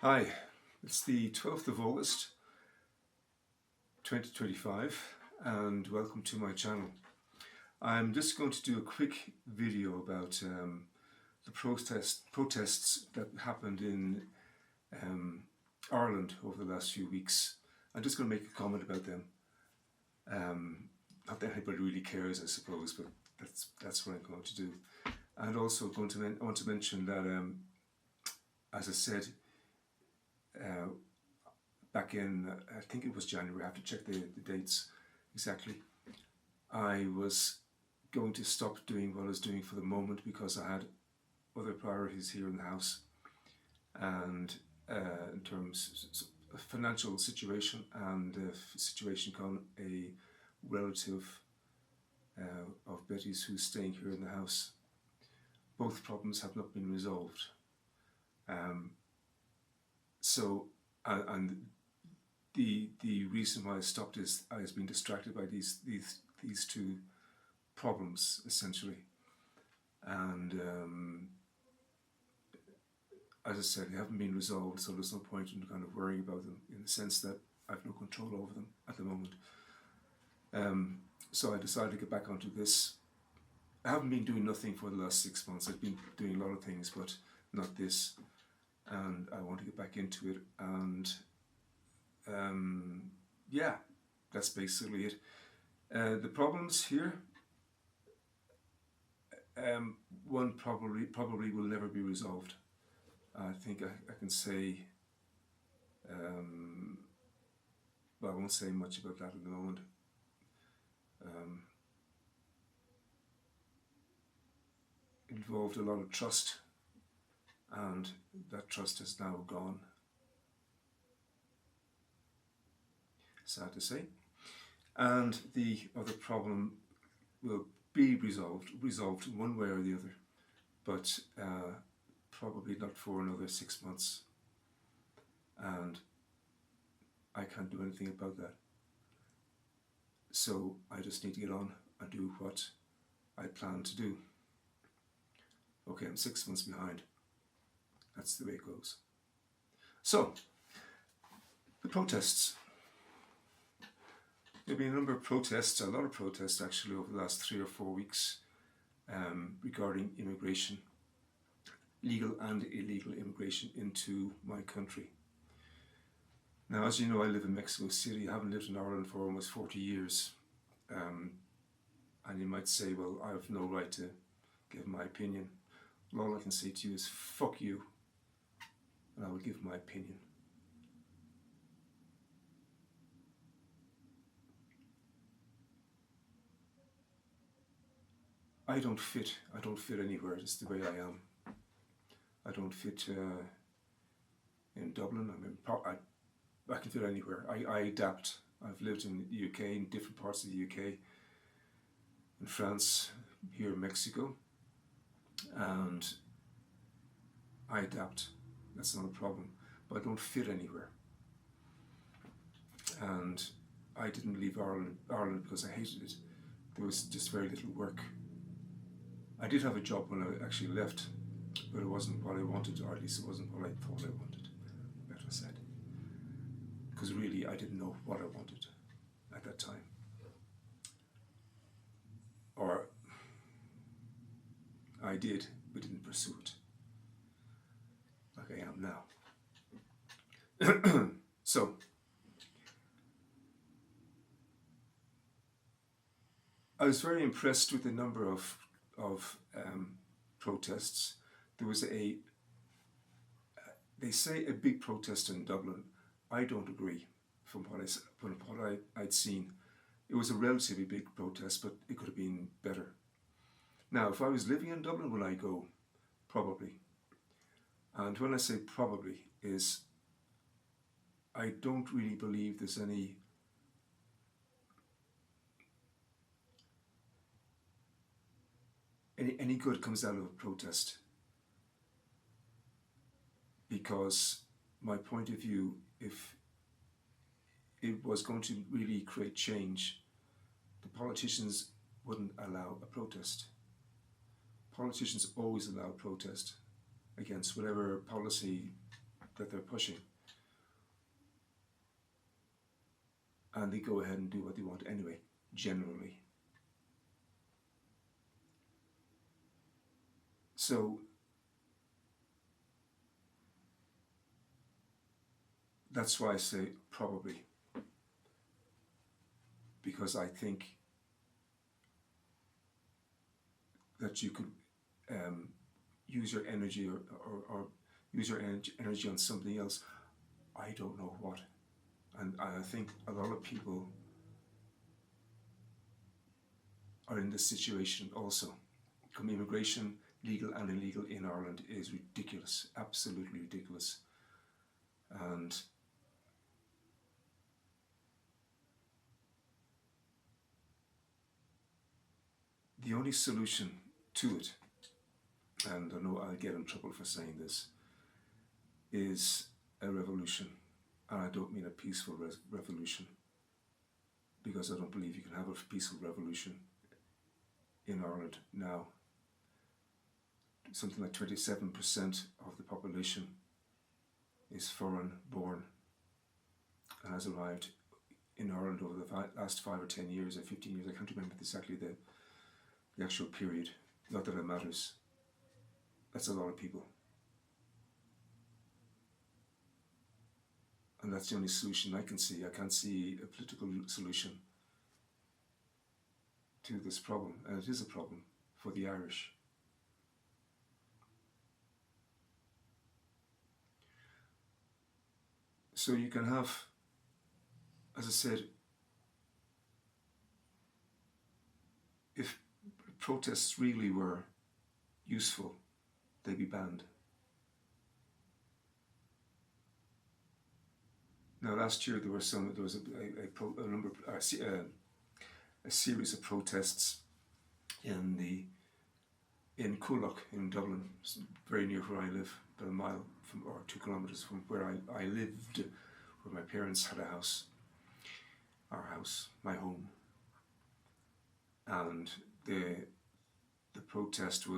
Hi, it's the 12th of August 2025 and welcome to my channel. I'm just going to do a quick video about the protests that happened in Ireland over the last few weeks. I'm just going to make a comment about them. Not that anybody really cares, I suppose, but that's what I'm going to do. And also I want to mention that, as I said, back in, I think it was January, I have to check the dates exactly, I was going to stop doing what I was doing for the moment because I had other priorities here in the house, and in terms of financial situation and the situation con a relative of Betty's who's staying here in the house. Both problems have not been resolved. And the reason why I stopped is I was being distracted by these two problems essentially, and as I said, they haven't been resolved, so there's no point in kind of worrying about them in the sense that I have no control over them at the moment. So I decided to get back onto this. I haven't been doing nothing for the last 6 months. I've been doing a lot of things, but not this, and I want to get back into it. And yeah, that's basically it. The problems here, one probably will never be resolved. I think I can say, well, I won't say much about that at the moment. It involved a lot of trust, and that trust is now gone. Sad to say. And the other problem will be resolved one way or the other, but probably not for another 6 months, and I can't do anything about that. So I just need to get on and do what I plan to do. Okay, I'm 6 months behind. That's the way it goes. So, the protests. There have been a number of protests, a lot of protests actually, over the last 3 or 4 weeks regarding immigration, legal and illegal immigration into my country. Now, as you know, I live in Mexico City. I haven't lived in Ireland for almost 40 years. And you might say, well, I have no right to give my opinion. Well, all I can say to you is, fuck you, and I will give my opinion. I don't fit anywhere, just the way I am. I don't fit in Dublin. I can fit anywhere. I adapt. I've lived in the UK, in different parts of the UK, in France, here in Mexico, and I adapt. That's not a problem, but I don't fit anywhere. And I didn't leave Ireland because I hated it. There was just very little work. I did have a job when I actually left, but it wasn't what I wanted, or at least it wasn't what I thought I wanted, better said. Because really, I didn't know what I wanted at that time. Or I did, but didn't pursue it, like I am now. So, I was very impressed with the number of protests. There was they say a big protest in Dublin. I don't agree. From what I'd seen, it was a relatively big protest, but it could have been better. Now, if I was living in Dublin, would I go? Probably. And when I say probably, is I don't really believe there's any good comes out of a protest, because my point of view, if it was going to really create change, the politicians wouldn't allow a protest. Politicians always allow protest against whatever policy that they're pushing, and they go ahead and do what they want anyway, generally. So that's why I say probably, because I think that you could use your energy or use your energy on something else. I don't know what. And I think a lot of people are in this situation also. Immigration, legal and illegal in Ireland, is ridiculous, absolutely ridiculous. And the only solution to it, and I know I'll get in trouble for saying this, is a revolution. And I don't mean a peaceful revolution, because I don't believe you can have a peaceful revolution in Ireland now. Something like 27% of the population is foreign born and has arrived in Ireland over the last 5 or 10 years or 15 years. I can't remember exactly the actual period. Not that it matters. That's a lot of people. And that's the only solution I can see. I can't see a political solution to this problem. And it is a problem for the Irish. So you can have, as I said, if protests really were useful, they'd be banned. Now, last year there was a series of protests in Coolock in Dublin, very near where I live, about a mile from, or 2 kilometres from where I lived, where my parents had a house, our house, my home. And the protest it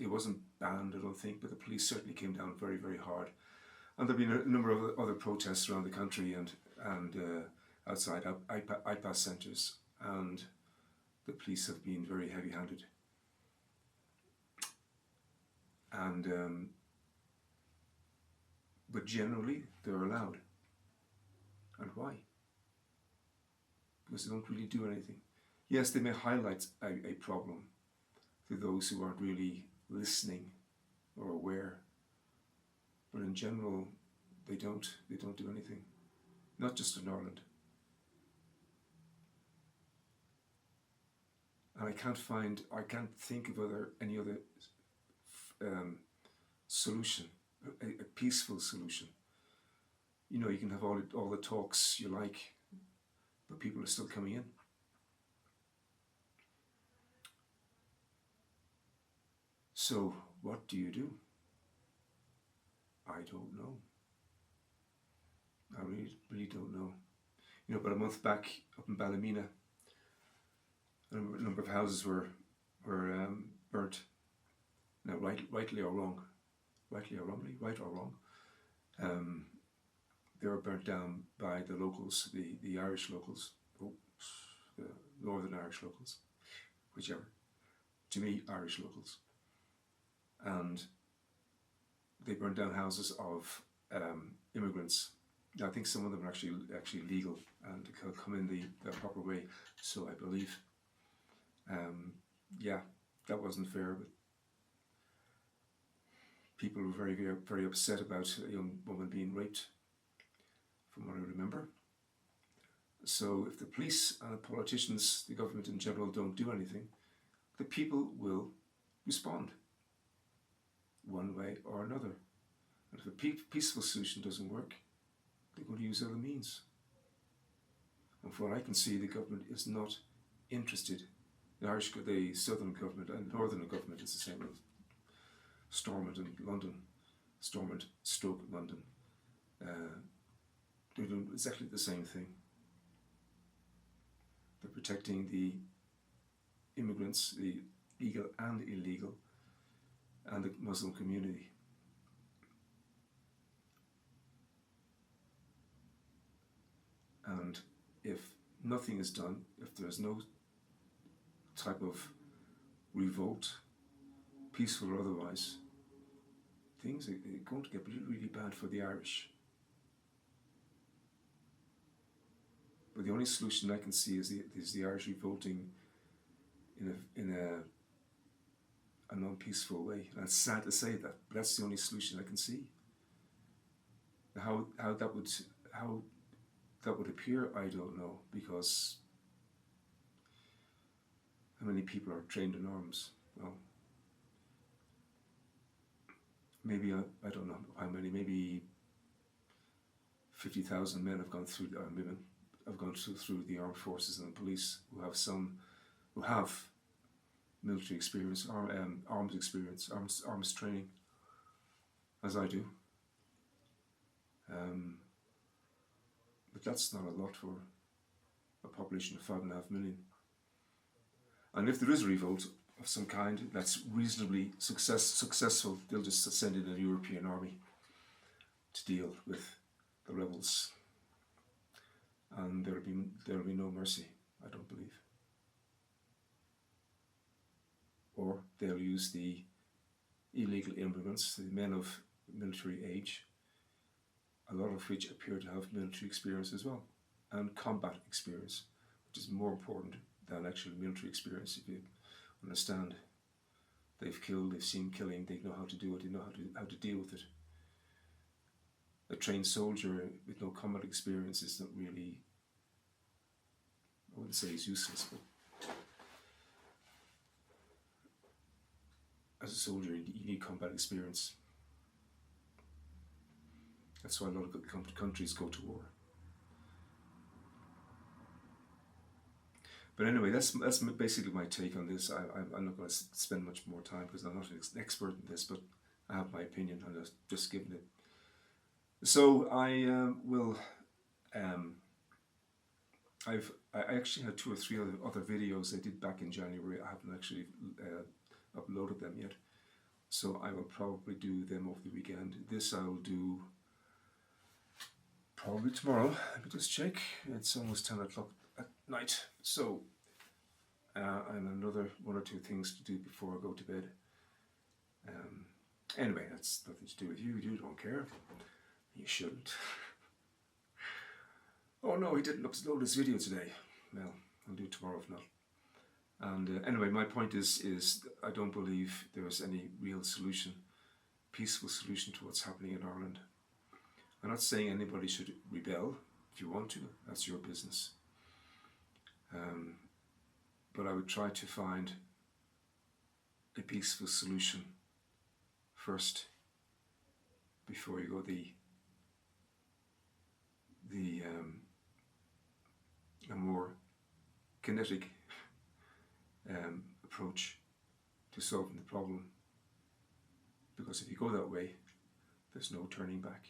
wasn't banned, I don't think, but the police certainly came down very, very hard. And there have been a number of other protests around the country and outside IPAS centres, and the police have been very heavy-handed. And but generally they're allowed. And why? Because they don't really do anything. Yes, they may highlight a problem to those who aren't really listening or aware, but in general they don't do anything. Not just in Ireland. And I can't think of any other solution, a peaceful solution. You know, you can have all the talks you like, but people are still coming in. So what do you do? I don't know. I really don't know. You know, about a month back up in Ballymena, a number of houses were burnt. Now, rightly or wrong, right or wrong, they were burnt down by the locals, the Irish locals, the Northern Irish locals, whichever. To me, Irish locals. And they burned down houses of immigrants. I think some of them are actually legal and come in the proper way, so I believe. Yeah, that wasn't fair, but people were very, very, very upset about a young woman being raped, from what I remember. So if the police and the politicians, the government in general, don't do anything, the people will respond one way or another. And if a peaceful solution doesn't work, they're going to use other means. And from what I can see, the government is not interested. The southern government and northern government is the same as Stormont and London, Stormont stroke London. They're doing exactly the same thing. They're protecting the immigrants, the legal and illegal, and the Muslim community. And if nothing is done, if there's no type of revolt, peaceful or otherwise, things are going to get really, really bad for the Irish. But the only solution I can see is the Irish revolting in a non-peaceful way. And it's sad to say that, but that's the only solution I can see. How that would appear, I don't know, because how many people are trained in arms? Well, maybe I don't know how many. Maybe 50,000 men have gone through, women have gone through the armed forces and the police who have military experience, arms experience, arms training, as I do. But that's not a lot for a population of 5.5 million. And if there is a revolt of some kind that's reasonably successful, they'll just send in a European army to deal with the rebels, and there'll be no mercy, I don't believe. Or they'll use the illegal immigrants, the men of military age, a lot of which appear to have military experience as well, and combat experience, which is more important than actual military experience. If you understand, they've killed, they've seen killing, they know how to do it, they know how to deal with it. A trained soldier with no combat experience is not really, I wouldn't say he's useless, but as a soldier you need combat experience. That's why a lot of countries go to war. But anyway, that's basically my take on this. I'm not going to spend much more time because I'm not an expert in this, but I have my opinion and I've just given it. So I will. I actually had 2 or 3 other videos I did back in January. I haven't actually uploaded them yet, so I will probably do them over the weekend. This I will do probably tomorrow. Let me just check. It's almost 10 o'clock at night, so and another 1 or 2 things to do before I go to bed. Anyway, that's nothing to do with you. You don't care. You shouldn't. Oh no, he didn't upload this video today. Well, I'll do it tomorrow if not. And anyway, my point is I don't believe there is any real solution, peaceful solution to what's happening in Ireland. I'm not saying anybody should rebel. If you want to, that's your business. But I would try to find a peaceful solution first before you go a more kinetic approach to solving the problem. Because if you go that way, there's no turning back.